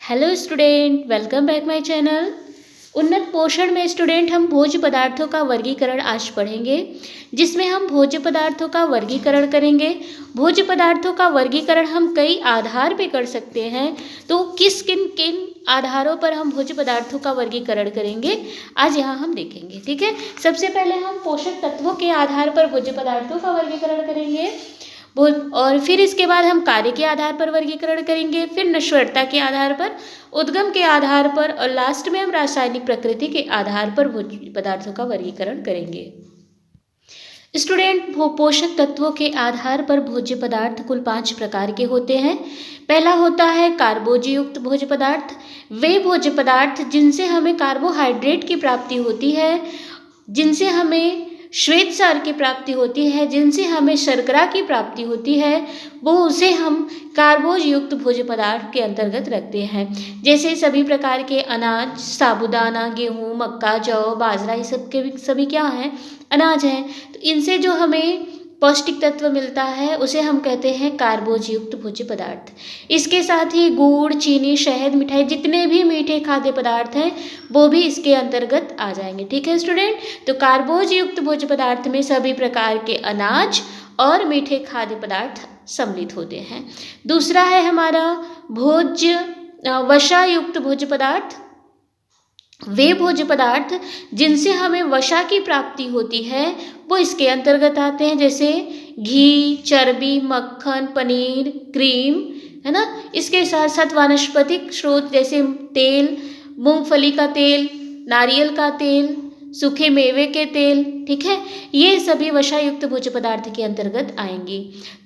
Hello student, welcome back my channel. उन्नत पोषण में स्टूडेंट हम भोज्य पदार्थों का वर्गीकरण आज पढ़ेंगे, जिसमें हम भोज्य पदार्थों का वर्गीकरण करेंगे। भोज्य पदार्थों का वर्गीकरण हम कई आधार पे कर सकते हैं, तो किस किन किन आधारों पर हम भोज्य पदार्थों का वर्गीकरण करेंगे आज यहाँ हम देखेंगे। ठीक है, सबसे पहले हम पोषक तत्वों के आधार पर भोज्य पदार्थों का वर्गीकरण करेंगे और फिर इसके बाद हम कार्य के आधार पर वर्गीकरण करेंगे, फिर नश्वरता के आधार पर, उद्गम के आधार पर और लास्ट में हम रासायनिक प्रकृति के आधार पर भोज्य पदार्थों का वर्गीकरण करेंगे। स्टूडेंट, पोषक तत्वों के आधार पर भोज्य पदार्थ कुल 5 प्रकार के होते हैं। पहला होता है कार्बोजी युक्त भोज्य पदार्थ। वे भोज्य पदार्थ जिनसे हमें कार्बोहाइड्रेट की प्राप्ति होती है, जिनसे हमें श्वेत सार की प्राप्ति होती है, जिनसे हमें शर्करा की प्राप्ति होती है, वो उसे हम कार्बोज युक्त भोज्य पदार्थ के अंतर्गत रखते हैं। जैसे सभी प्रकार के अनाज, साबूदाना, गेहूँ, मक्का, जौ, बाजरा, ये सब के सभी क्या हैं? अनाज हैं। तो इनसे जो हमें पौष्टिक तत्व मिलता है उसे हम कहते हैं कार्बोज युक्त भोज्य पदार्थ। इसके साथ ही गुड़, चीनी, शहद, मिठाई, जितने भी मीठे खाद्य पदार्थ हैं वो भी इसके अंतर्गत आ जाएंगे। ठीक है स्टूडेंट, तो कार्बोज युक्त भोज्य पदार्थ में सभी प्रकार के अनाज और मीठे खाद्य पदार्थ सम्मिलित होते हैं। दूसरा है हमारा वसा युक्त भोज्य पदार्थ। वे भोज्य पदार्थ जिनसे हमें वसा की प्राप्ति होती है वो इसके अंतर्गत आते हैं, जैसे घी, चर्बी, मक्खन, पनीर, क्रीम, है ना। इसके साथ साथ वानस्पतिक स्रोत जैसे तेल, मूंगफली का तेल, नारियल का तेल, सूखे मेवे के तेल, ठीक है, ये सभी वसा युक्त भोज्य पदार्थ के अंतर्गत आएंगी।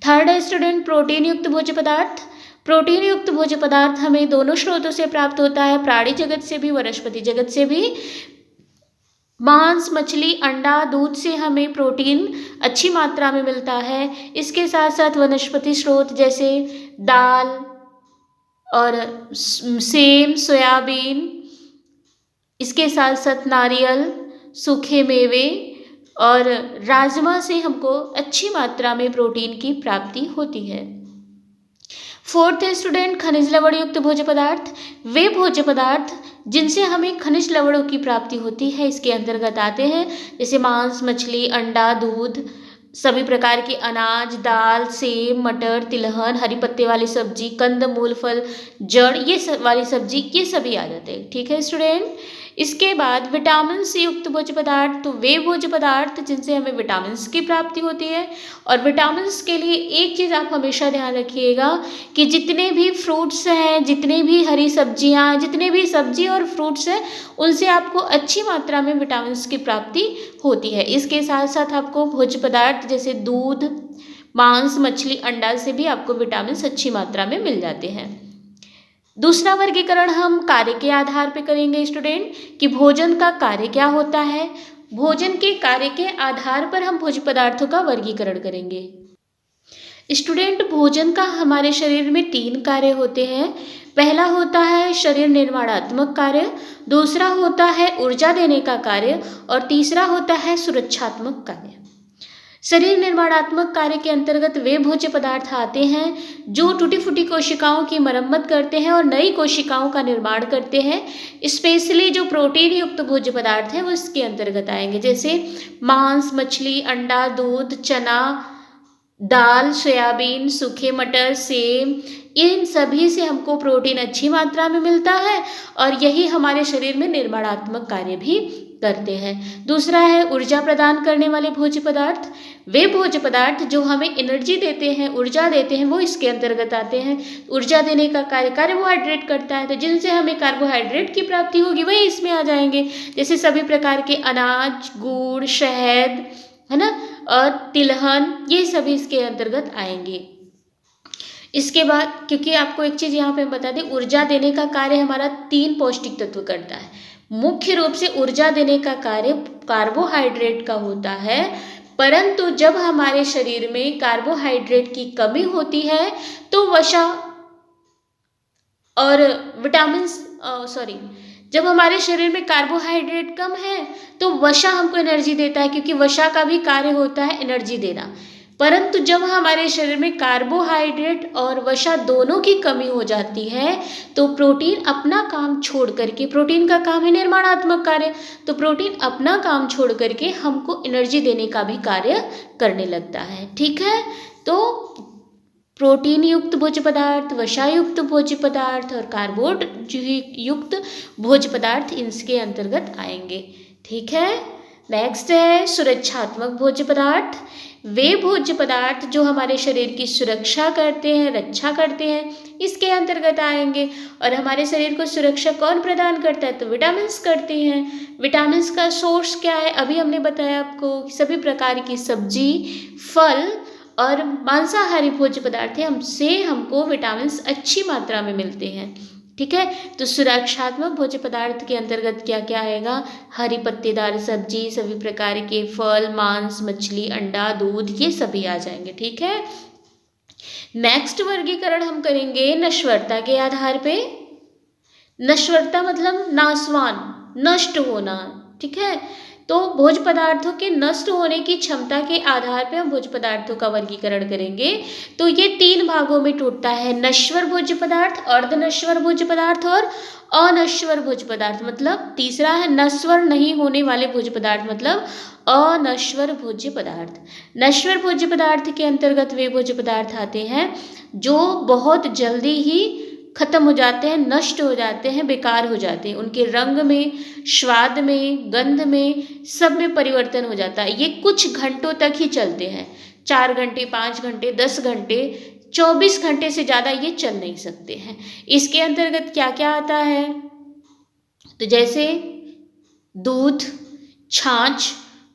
थर्ड है स्टूडेंट प्रोटीन युक्त भोज्य पदार्थ। प्रोटीन युक्त भोज्य पदार्थ हमें दोनों स्रोतों से प्राप्त होता है, प्राणी जगत से भी, वनस्पति जगत से भी। मांस, मछली, अंडा, दूध से हमें प्रोटीन अच्छी मात्रा में मिलता है। इसके साथ साथ वनस्पति स्रोत जैसे दाल और सेम, सोयाबीन, इसके साथ साथ नारियल, सूखे मेवे और राजमा से हमको अच्छी मात्रा में प्रोटीन की प्राप्ति होती है। फोर्थ है स्टूडेंट खनिज लवण युक्त भोज्य पदार्थ। वे भोज्य पदार्थ जिनसे हमें खनिज लवणों की प्राप्ति होती है इसके अंतर्गत आते हैं, जैसे मांस, मछली, अंडा, दूध, सभी प्रकार के अनाज, दाल, सेब, मटर, तिलहन, हरी पत्ते वाली सब्जी, कंद, मूल, फल, जड़, ये सब वाली सब्जी, ये सभी आ जाते हैं। ठीक है स्टूडेंट, इसके बाद विटामिन से युक्त भोज्य पदार्थ। तो वे भोज्य पदार्थ जिनसे हमें विटामिन की प्राप्ति होती है, और विटामिन के लिए एक चीज़ आप हमेशा ध्यान रखिएगा कि जितने भी फ्रूट्स हैं, जितने भी हरी सब्जियां हैं, जितने भी सब्जी और फ्रूट्स हैं, उनसे आपको अच्छी मात्रा में विटामिन की प्राप्ति होती है। इसके साथ साथ आपको भोज्य पदार्थ जैसे दूध, मांस, मछली, अंडा से भी आपको विटामिन अच्छी मात्रा में मिल जाते हैं। दूसरा वर्गीकरण हम कार्य के आधार पर करेंगे स्टूडेंट, कि भोजन का कार्य क्या होता है। भोजन के कार्य के आधार पर हम भोज्य पदार्थों का वर्गीकरण करेंगे। स्टूडेंट, भोजन का हमारे शरीर में 3 कार्य होते हैं। पहला होता है शरीर निर्माणात्मक कार्य, दूसरा होता है ऊर्जा देने का कार्य और तीसरा होता है सुरक्षात्मक कार्य। शरीर निर्माणात्मक कार्य के अंतर्गत वे भोज्य पदार्थ आते हैं जो टूटी फूटी कोशिकाओं की मरम्मत करते हैं और नई कोशिकाओं का निर्माण करते हैं। स्पेशली जो प्रोटीन युक्त भोज्य पदार्थ हैं वो इसके अंतर्गत आएंगे, जैसे मांस, मछली, अंडा, दूध, चना, दाल, सोयाबीन, सूखे मटर, सेम, इन सभी से हमको प्रोटीन अच्छी मात्रा में मिलता है और यही हमारे शरीर में निर्माणात्मक कार्य भी करते हैं। दूसरा है ऊर्जा प्रदान करने वाले भोज्य पदार्थ। वे भोज्य पदार्थ जो हमें एनर्जी देते हैं, ऊर्जा देते हैं, वो इसके अंतर्गत आते हैं। ऊर्जा देने का कार्य कार्बोहाइड्रेट करता है, तो जिनसे हमें कार्बोहाइड्रेट की प्राप्ति होगी वही इसमें आ जाएंगे, जैसे सभी प्रकार के अनाज, गुड़, शहद, है ना, और तिलहन, ये सभी इसके अंतर्गत आएंगे। इसके बाद क्योंकि आपको एक चीज़ यहाँ पे हम बता दें, ऊर्जा देने का कार्य हमारा 3 पौष्टिक तत्व करता है। मुख्य रूप से ऊर्जा देने का कार्य कार्बोहाइड्रेट का होता है, परंतु जब हमारे शरीर में कार्बोहाइड्रेट की कमी होती है तो वसा और विटामिन जब हमारे शरीर में कार्बोहाइड्रेट कम है तो वसा हमको एनर्जी देता है, क्योंकि वसा का भी कार्य होता है एनर्जी देना। परंतु जब हमारे शरीर में कार्बोहाइड्रेट और वसा दोनों की कमी हो जाती है तो प्रोटीन अपना काम छोड़ करके, प्रोटीन का काम है निर्माणात्मक कार्य, तो प्रोटीन अपना काम छोड़ करके हमको एनर्जी देने का भी कार्य करने लगता है। ठीक है, तो प्रोटीन युक्त भोज्य पदार्थ, वसा युक्त भोज्य पदार्थ और कार्बोड युक्त भोज्य पदार्थ इसके अंतर्गत आएंगे। ठीक है, नेक्स्ट है सुरक्षात्मक भोज्य पदार्थ। वे भोज्य पदार्थ जो हमारे शरीर की सुरक्षा करते हैं, रक्षा करते हैं, इसके अंतर्गत आएंगे। और हमारे शरीर को सुरक्षा कौन प्रदान करता है, तो विटामिन्स करते हैं। विटामिन्स का सोर्स क्या है, अभी हमने बताया आपको, सभी प्रकार की सब्जी, फल और मांसाहारी भोज्य पदार्थ है, हमसे हमको विटामिन्स अच्छी मात्रा में मिलते हैं। ठीक है, तो सुरक्षात्मक भोज्य पदार्थ के अंतर्गत क्या क्या आएगा, हरी पत्तेदार सब्जी, सभी प्रकार के फल, मांस, मछली, अंडा, दूध, ये सभी आ जाएंगे। ठीक है, नेक्स्ट वर्गीकरण हम करेंगे नश्वरता के आधार पे। नश्वरता मतलब नाशवान, नष्ट होना। ठीक है, तो भोज्य पदार्थों के नष्ट होने की क्षमता के आधार पर हम भोज्य पदार्थों का वर्गीकरण करेंगे। तो ये 3 भागों में टूटता है, नश्वर भोज्य पदार्थ, अर्धनश्वर भोज्य पदार्थ और अनश्वर भोज्य पदार्थ। मतलब तीसरा है नश्वर नहीं होने वाले भोज्य पदार्थ, मतलब अनश्वर भोज्य पदार्थ। नश्वर भोज्य पदार्थ के अंतर्गत वे भोज्य पदार्थ आते हैं जो बहुत जल्दी ही खत्म हो जाते हैं, नष्ट हो जाते हैं, बेकार हो जाते हैं, उनके रंग में, स्वाद में, गंध में, सब में परिवर्तन हो जाता है। ये कुछ घंटों तक ही चलते हैं, 4 घंटे, 5 घंटे, 10 घंटे, 24 घंटे से ज़्यादा ये चल नहीं सकते हैं। इसके अंतर्गत क्या क्या आता है, तो जैसे दूध, छाछ,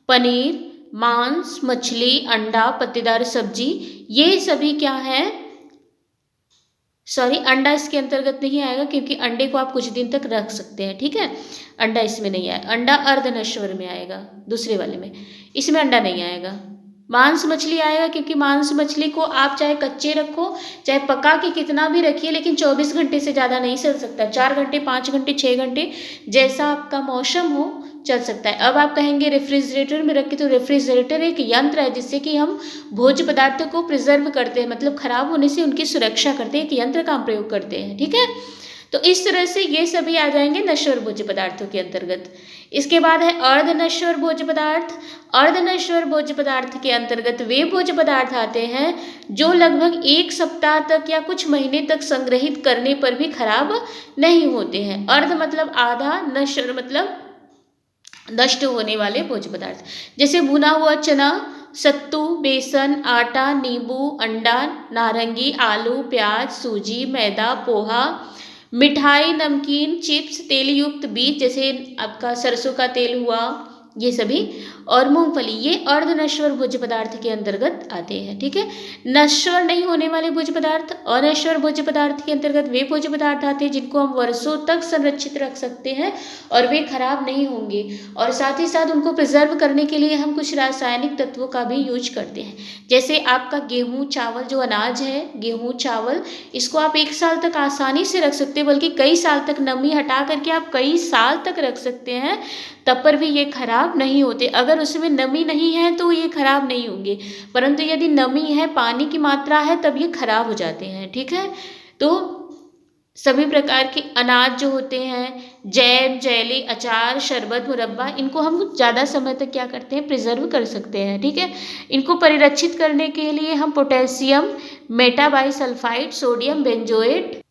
पनीर, मांस, मछली, अंडा, पत्तेदार सब्जी, ये सभी क्या है, सॉरी अंडा इसके अंतर्गत नहीं आएगा क्योंकि अंडे को आप कुछ दिन तक रख सकते हैं। ठीक है, अंडा इसमें नहीं आएगा, अंडा अर्धनश्वर में आएगा, दूसरे वाले में, इसमें अंडा नहीं आएगा। मांस मछली आएगा क्योंकि मांस मछली को आप चाहे कच्चे रखो, चाहे पका के कितना भी रखिए, लेकिन 24 घंटे से ज़्यादा नहीं चल सकता। 4 घंटे, 5 घंटे, 6 घंटे, जैसा आपका मौसम हो चल सकता है। अब आप कहेंगे रेफ्रिजरेटर में रखें, तो रेफ्रिजरेटर एक यंत्र है जिससे कि हम भोज्य पदार्थों को प्रिजर्व करते हैं, मतलब खराब होने से उनकी सुरक्षा करते हैं, एक यंत्र का हम प्रयोग करते हैं। ठीक है, तो इस तरह से ये सभी आ जाएंगे नश्वर भोज्य पदार्थों के अंतर्गत। इसके बाद है अर्धनश्वर भोज्य पदार्थ। अर्धनश्वर भोज्य पदार्थ के अंतर्गत वे भोज्य पदार्थ आते हैं जो लगभग 1 सप्ताह तक या कुछ महीने तक संग्रहित करने पर भी खराब नहीं होते हैं। अर्ध मतलब आधा, नश्वर मतलब नष्ट होने वाले भोज्य पदार्थ, जैसे भुना हुआ चना, सत्तू, बेसन, आटा, नींबू, अंडा, नारंगी, आलू, प्याज, सूजी, मैदा, पोहा, मिठाई, नमकीन, चिप्स, तेल युक्त बीज, जैसे आपका सरसों का तेल हुआ, ये सभी, और मूंगफली, ये अर्धनश्वर भोज्य पदार्थ के अंतर्गत आते हैं। ठीक है, नश्वर नहीं होने वाले भोज्य पदार्थ, अनश्वर भोज्य पदार्थ के अंतर्गत वे भोज्य पदार्थ आते हैं जिनको हम वर्षों तक संरक्षित रख सकते हैं और वे खराब नहीं होंगे, और साथ ही साथ उनको प्रिजर्व करने के लिए हम कुछ रासायनिक तत्वों का भी यूज करते हैं। जैसे आपका गेहूँ, चावल, जो अनाज है, गेहूँ, चावल, इसको आप 1 साल तक आसानी से रख सकते हैं, बल्कि कई साल तक नमी हटा करके आप कई साल तक रख सकते हैं, तब पर भी ये खराब नहीं होते। अगर उसमें नमी नहीं है तो ये खराब नहीं होंगे, परंतु यदि नमी है, पानी की मात्रा है, तब ये खराब हो जाते हैं। ठीक है, तो सभी प्रकार के अनाज जो होते हैं, जैम, जेली, अचार, शरबत, मुरब्बा, इनको हम ज़्यादा समय तक क्या करते हैं, प्रिजर्व कर सकते हैं। ठीक है, इनको परिरक्षित करने के लिए हम potassium metabisulphite, sodium benzoate,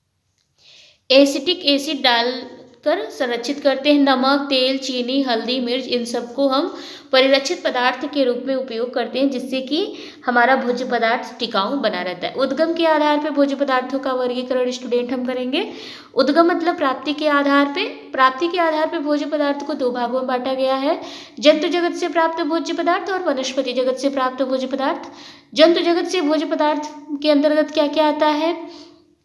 acetic acid डालकर संरक्षित करते हैं। नमक, तेल, चीनी, हल्दी, मिर्च, इन सबको हम परिरक्षित पदार्थ के रूप में उपयोग करते हैं, जिससे कि हमारा भोज्य पदार्थ टिकाऊ बना रहता है। उद्गम के आधार पर भोज्य पदार्थों का वर्गीकरण स्टूडेंट हम करेंगे। उद्गम मतलब प्राप्ति के आधार पे। प्राप्ति के आधार पर भोज्य पदार्थ को 2 भागों में बांटा गया है, जंतु जगत से प्राप्त भोज्य पदार्थ और वनस्पति जगत से प्राप्त भोज्य पदार्थ। जंतु जगत से भोज्य पदार्थ के अंतर्गत क्या क्या आता है,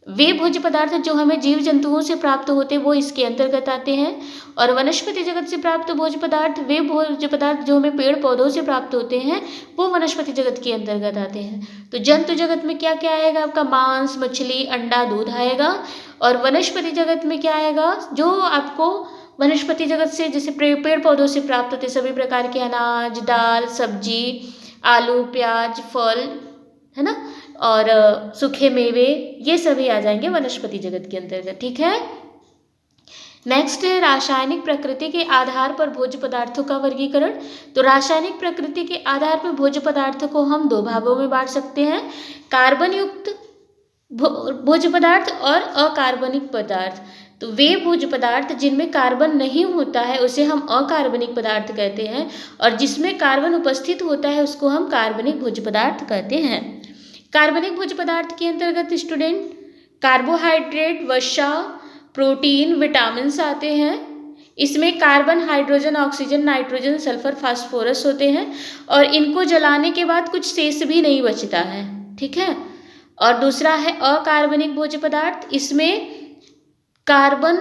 वे भोज्य पदार्थ जो हमें जीव जंतुओं से प्राप्त होते हैं वो इसके अंतर्गत आते हैं, और वनस्पति जगत से प्राप्त भोज्य पदार्थ, वे भोज्य पदार्थ जो हमें पेड़ पौधों से प्राप्त होते हैं, वो वनस्पति जगत के अंतर्गत आते हैं। तो जंतु जगत में क्या क्या आएगा, आपका मांस, मछली, अंडा, दूध आएगा, और वनस्पति जगत में क्या आएगा, जो आपको वनस्पति जगत से जैसे पेड़ पौधों से प्राप्त होते सभी प्रकार के अनाज, दाल, सब्जी, आलू, प्याज, फल, है ना, और सूखे मेवे, ये सभी आ जाएंगे वनस्पति जगत के अंतर्गत। ठीक है। नेक्स्ट है रासायनिक प्रकृति के आधार पर भोज्य पदार्थों का वर्गीकरण। तो रासायनिक प्रकृति के आधार पर भोज्य पदार्थों को हम दो भागों में बांट सकते हैं, कार्बन युक्त भोज्य पदार्थ और अकार्बनिक पदार्थ। तो वे भोज्य पदार्थ जिनमें कार्बन नहीं होता है उसे हम अकार्बनिक पदार्थ कहते हैं, और जिसमें कार्बन उपस्थित होता है उसको हम कार्बनिक भोज्य पदार्थ कहते हैं। कार्बनिक भोज्य पदार्थ के अंतर्गत स्टूडेंट कार्बोहाइड्रेट, वसा, प्रोटीन, विटामिन्स आते हैं। इसमें carbon, hydrogen, oxygen, nitrogen, sulphur, phosphorus होते हैं, और इनको जलाने के बाद कुछ शेष भी नहीं बचता है। ठीक है। और दूसरा है अकार्बनिक भोज्य पदार्थ, इसमें कार्बन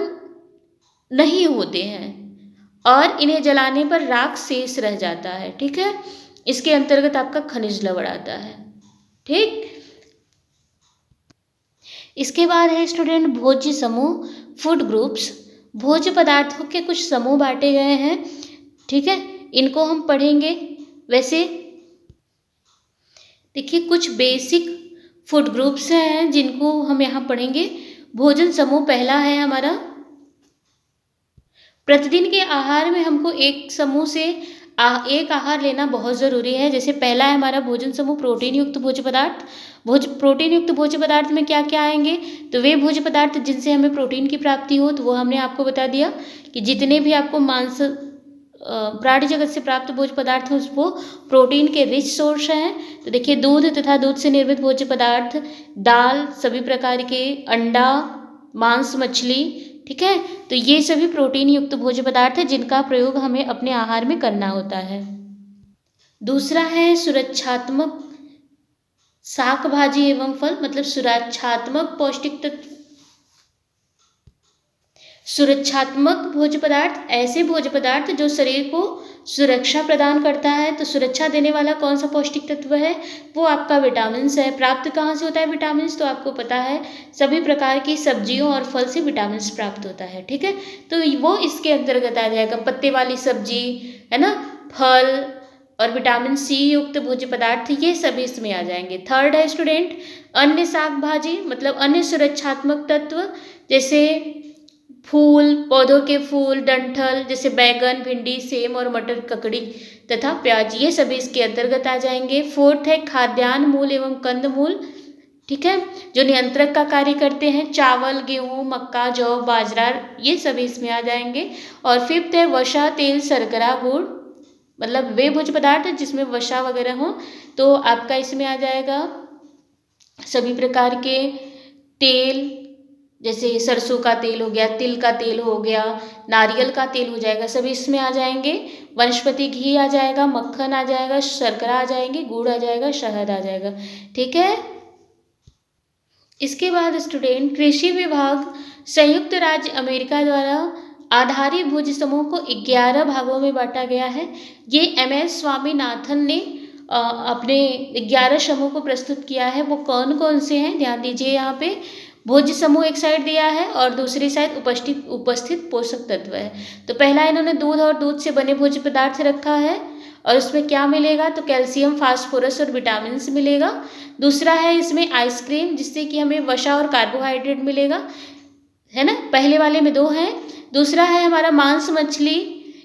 नहीं होते हैं और इन्हें जलाने पर राख शेष रह जाता है। ठीक है। इसके अंतर्गत आपका खनिज लवण आता है। ठीक। इसके बाद है स्टूडेंट भोज्य समूह, फूड ग्रुप्स। भोज्य पदार्थों के कुछ समूह बांटे गए हैं। ठीक है, इनको हम पढ़ेंगे। वैसे देखिए कुछ बेसिक फूड ग्रुप्स हैं जिनको हम यहाँ पढ़ेंगे। भोजन समूह पहला है हमारा, प्रतिदिन के आहार में हमको एक समूह से एक आहार लेना बहुत ज़रूरी है। जैसे पहला है हमारा भोजन समूह प्रोटीन युक्त भोज्य पदार्थ। प्रोटीन युक्त भोज्य पदार्थ में क्या क्या आएंगे, तो वे भोज्य पदार्थ जिनसे हमें प्रोटीन की प्राप्ति हो, तो वो हमने आपको बता दिया कि जितने भी आपको मांस प्राणी जगत से प्राप्त भोज्य पदार्थ हैं वो प्रोटीन के रिच सोर्स हैं। तो देखिए दूध तथा दूध से निर्मित भोज्य पदार्थ, दाल, सभी प्रकार के अंडा, मांस, मछली। ठीक है, तो ये सभी प्रोटीन युक्त भोज्य पदार्थ है जिनका प्रयोग हमें अपने आहार में करना होता है। दूसरा है सुरक्षात्मक शाक भाजी एवं फल, मतलब सुरक्षात्मक पौष्टिक तत्व। सुरक्षात्मक भोज्य पदार्थ ऐसे भोज्य पदार्थ जो शरीर को सुरक्षा प्रदान करता है। तो सुरक्षा देने वाला कौन सा पौष्टिक तत्व है, वो आपका विटामिन्स है। प्राप्त कहाँ से होता है विटामिन्स, तो आपको पता है सभी प्रकार की सब्जियों और फल से विटामिन्स प्राप्त होता है। ठीक है, तो वो इसके अंतर्गत आ जाएगा। पत्ते वाली सब्जी है ना, फल और विटामिन सी युक्त भोज्य पदार्थ, ये सभी इसमें आ जाएंगे। थर्ड है स्टूडेंट अन्य शाक भाजी, मतलब अन्य सुरक्षात्मक तत्व, जैसे फूल, पौधों के फूल, डंठल, जैसे बैगन, भिंडी, सेम और मटर, ककड़ी तथा प्याज, ये सभी इसके अंतर्गत आ जाएंगे। फोर्थ है खाद्यान्न मूल एवं कंद मूल। ठीक है, जो नियंत्रक का कार्य करते हैं, चावल, गेहूं, मक्का, जौ, बाजरा, ये सभी इसमें आ जाएंगे। और फिफ्थ है वसा, तेल, शर्करा, गुड़, मतलब वे भोज्य पदार्थ जिसमें वसा वगैरह हो, तो आपका इसमें आ जाएगा सभी प्रकार के तेल, जैसे सरसों का तेल हो गया, तिल का तेल हो गया, नारियल का तेल हो जाएगा, सभी इसमें आ जाएंगे। वनस्पति घी आ जाएगा, मक्खन आ जाएगा, शर्करा आ जाएंगे, गुड़ आ जाएगा, शहद आ जाएगा। ठीक है। इसके बाद स्टूडेंट कृषि विभाग संयुक्त राज्य अमेरिका द्वारा आधारी भोज्य समूह को 11 भागों में बांटा गया है। ये MS स्वामीनाथन ने अपने 11 समूह को प्रस्तुत किया है। वो कौन कौन से हैं, ध्यान दीजिए। यहाँ पे भोज्य समूह एक साइड दिया है और दूसरी साइड उपस्थित पोषक तत्व है। तो पहला इन्होंने दूध और दूध से बने भोज्य पदार्थ रखा है, और उसमें क्या मिलेगा, तो कैल्शियम, फास्फोरस और विटामिन मिलेगा। दूसरा है इसमें आइसक्रीम, जिससे कि हमें वसा और कार्बोहाइड्रेट मिलेगा, है ना, पहले वाले में 2 हैं। दूसरा है हमारा मांस, मछली,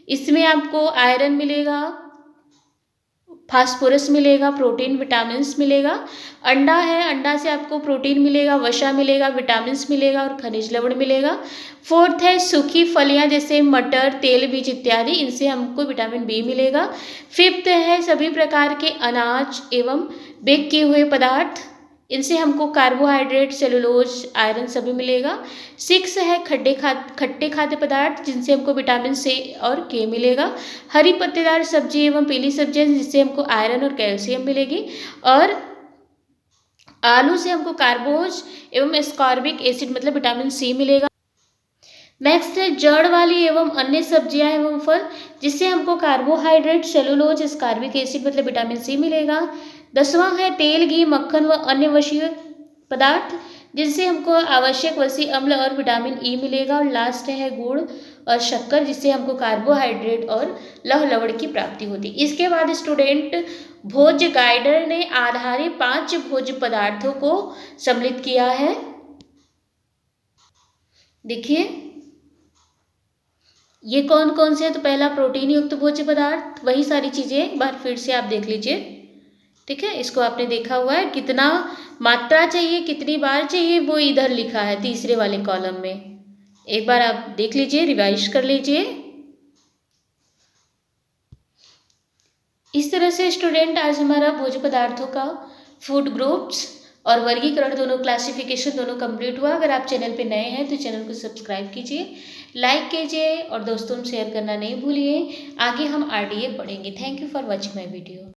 इसमें आपको आयरन मिलेगा, फास्फोरस मिलेगा, प्रोटीन, विटामिन्स मिलेगा। अंडा है, अंडा से आपको प्रोटीन मिलेगा, वसा मिलेगा, विटामिन्स मिलेगा और खनिज लवण मिलेगा। फोर्थ है सूखी फलियां, जैसे मटर, तेल बीज इत्यादि, इनसे हमको विटामिन बी मिलेगा। फिफ्थ है सभी प्रकार के अनाज एवं बेक किए हुए पदार्थ, इनसे हमको कार्बोहाइड्रेट, सेलुलोज, आयरन सभी मिलेगा। 6 है खट्टे खाद्य पदार्थ, जिनसे हमको विटामिन सी और के मिलेगा। हरी पत्तेदार सब्जी एवं पीली सब्जियां, जिससे हमको आयरन और कैल्शियम मिलेगी। और आलू से हमको कार्बोज एवं एस्कॉर्बिक एसिड, मतलब विटामिन सी मिलेगा। नेक्स्ट है जड़ वाली एवं अन्य सब्जियां एवं फल, जिससे हमको कार्बोहाइड्रेट, सेलुलोज, एस्कॉर्बिक एसिड मतलब विटामिन सी मिलेगा। 10वां है तेल, घी, मक्खन व अन्य वसीय पदार्थ, जिनसे हमको आवश्यक वसी अम्ल और विटामिन ई मिलेगा। और लास्ट है गुड़ और शक्कर, जिससे हमको कार्बोहाइड्रेट और लौह लवण की प्राप्ति होती है। इसके बाद स्टूडेंट भोज्य गाइडर ने आधारी 5 भोज्य पदार्थों को सम्मिलित किया है। देखिए ये कौन कौन से हैं। तो पहला प्रोटीन युक्त भोज्य पदार्थ, वही सारी चीजें एक बार फिर से आप देख लीजिए। ठीक है, इसको आपने देखा हुआ है, कितना मात्रा चाहिए, कितनी बार चाहिए, वो इधर लिखा है तीसरे वाले कॉलम में। एक बार आप देख लीजिए, रिवाइज कर लीजिए। इस तरह से स्टूडेंट आज हमारा भोज्य पदार्थों का फूड ग्रुप्स और वर्गीकरण दोनों, क्लासिफिकेशन दोनों कंप्लीट हुआ। अगर आप चैनल पे नए हैं तो चैनल को सब्सक्राइब कीजिए, लाइक कीजिए और दोस्तों में शेयर करना नहीं भूलिए। आगे हम आरडीए पढ़ेंगे। Thank you for watching my video.